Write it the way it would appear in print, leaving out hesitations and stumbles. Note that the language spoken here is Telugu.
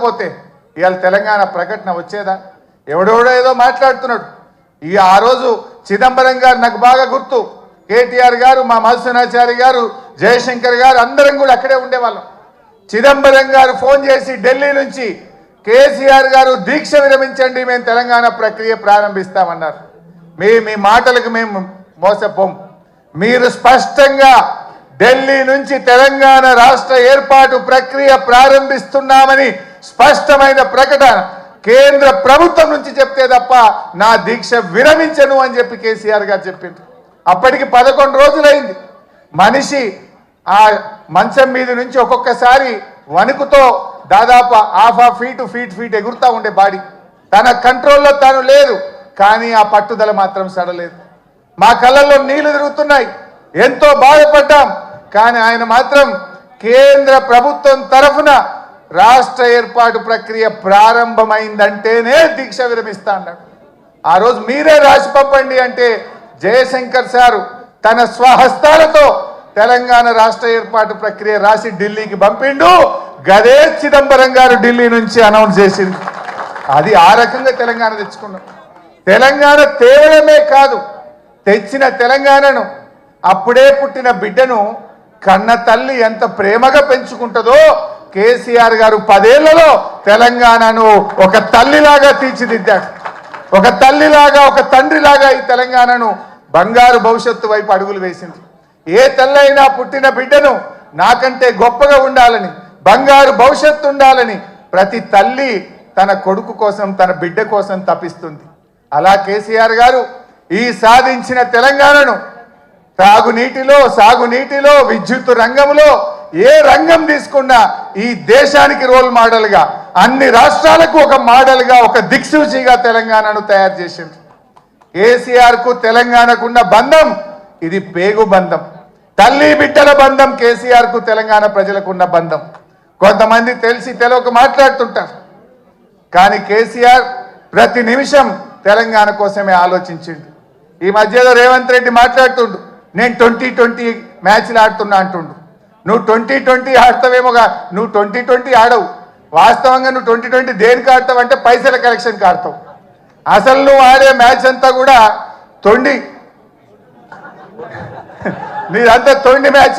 పోతే ఇవాళ తెలంగాణ ప్రకటన వచ్చేదా? ఎవడెవడో ఏదో మాట్లాడుతున్నాడు. ఆ రోజు చిదంబరం గారు నాకు బాగా గుర్తు. కేటీఆర్ గారు, మా మధుసూనాచారి గారు, జయశంకర్ గారు అందరం కూడా అక్కడే ఉండేవాళ్ళం. చిదంబరం గారు ఫోన్ చేసి ఢిల్లీ నుంచి కేసీఆర్ గారు దీక్ష విరమించండి, మేము తెలంగాణ ప్రక్రియ ప్రారంభిస్తామన్నారు. మీ మాటలకు మేము మోసపోం. మీరు స్పష్టంగా ఢిల్లీ నుంచి తెలంగాణ రాష్ట్ర ఏర్పాటు ప్రక్రియ ప్రారంభిస్తున్నామని స్పష్టమైన ప్రకటన కేంద్ర ప్రభుత్వం నుంచి చెప్తే తప్ప నా దీక్ష విరమించను అని చెప్పి కేసీఆర్ గారు చెప్పింది. అప్పటికి 11 రోజులైంది. మనిషి ఆ మంచం మీద నుంచి ఒక్కొక్కసారి వణుకుతో దాదాపు ½ ఫీట్ ఎగురుతూ ఉండే బాడీ. తన కంట్రోల్లో తాను లేదు, కానీ ఆ పట్టుదల మాత్రం సడలేదు. మా కళ్ళల్లో నీళ్లు తిరుగుతున్నాయి, ఎంతో బాధపడ్డాం. కానీ ఆయన మాత్రం కేంద్ర ప్రభుత్వం తరఫున రాష్ట్ర ఏర్పాటు ప్రక్రియ ప్రారంభమైందంటేనే దీక్ష విరమిస్తా అన్నాడు. ఆ రోజు మీరే రాసి పంపండి అంటే జయశంకర్ సారు తన స్వహస్తాలతో తెలంగాణ రాష్ట్ర ఏర్పాటు ప్రక్రియ రాసి ఢిల్లీకి పంపిండు. గదే చిదంబరం గారు ఢిల్లీ నుంచి అనౌన్స్ చేసింది. అది ఆ రకంగా తెలంగాణ తెచ్చుకున్నాం. తెలంగాణ తేవడమే కాదు, తెచ్చిన తెలంగాణను, అప్పుడే పుట్టిన బిడ్డను కన్న తల్లి ఎంత ప్రేమగా పెంచుకుంటుందో కేసీఆర్ గారు 10 ఏళ్లలో తెలంగాణను ఒక తల్లిలాగా తీర్చిదిద్దాడు. ఒక తల్లిలాగా, ఒక తండ్రిలాగా ఈ తెలంగాణను బంగారు భవిష్యత్తు వైపు అడుగులు వేసింది. ఏ తల్లైనా పుట్టిన బిడ్డను నాకంటే గొప్పగా ఉండాలని, బంగారు భవిష్యత్తు ఉండాలని ప్రతి తల్లి తన కొడుకు కోసం, తన బిడ్డ కోసం తపిస్తుంది. అలా కేసీఆర్ గారు ఈ సాధించిన తెలంగాణను సాగునీటిలో, విద్యుత్ రంగంలో ఏ రంగం తీసుకున్నా ఈ దేశానికి రోల్ మోడల్గా, అన్ని రాష్ట్రాలకు ఒక మోడల్గా, ఒక దిక్సూచిగా తెలంగాణను తయారు చేసింది. కేసీఆర్కు తెలంగాణకున్న బంధం ఇది పేగు బంధం, తల్లి బిడ్డల బంధం. కేసీఆర్కు తెలంగాణ ప్రజలకున్న బంధం. కొంతమంది తెలిసి తెలియక మాట్లాడుతుంటారు, కానీ కేసీఆర్ ప్రతి నిమిషం తెలంగాణ కోసమే ఆలోచించిండు. ఈ మధ్యలో రేవంత్ రెడ్డి మాట్లాడుతుండు, నేను 2020 మ్యాచ్లు ఆడుతున్నా అంటుండు. నువ్వు 2020 ఆడతావేమోగా, నువ్వు 2020 ఆడవు. వాస్తవంగా నువ్వు 2020 దేనికి ఆడతావు అంటే పైసల కలెక్షన్కి ఆడతావు. అసలు నువ్వు ఆడే మ్యాచ్ అంతా కూడా నీదంతా తొండి మ్యాచ్.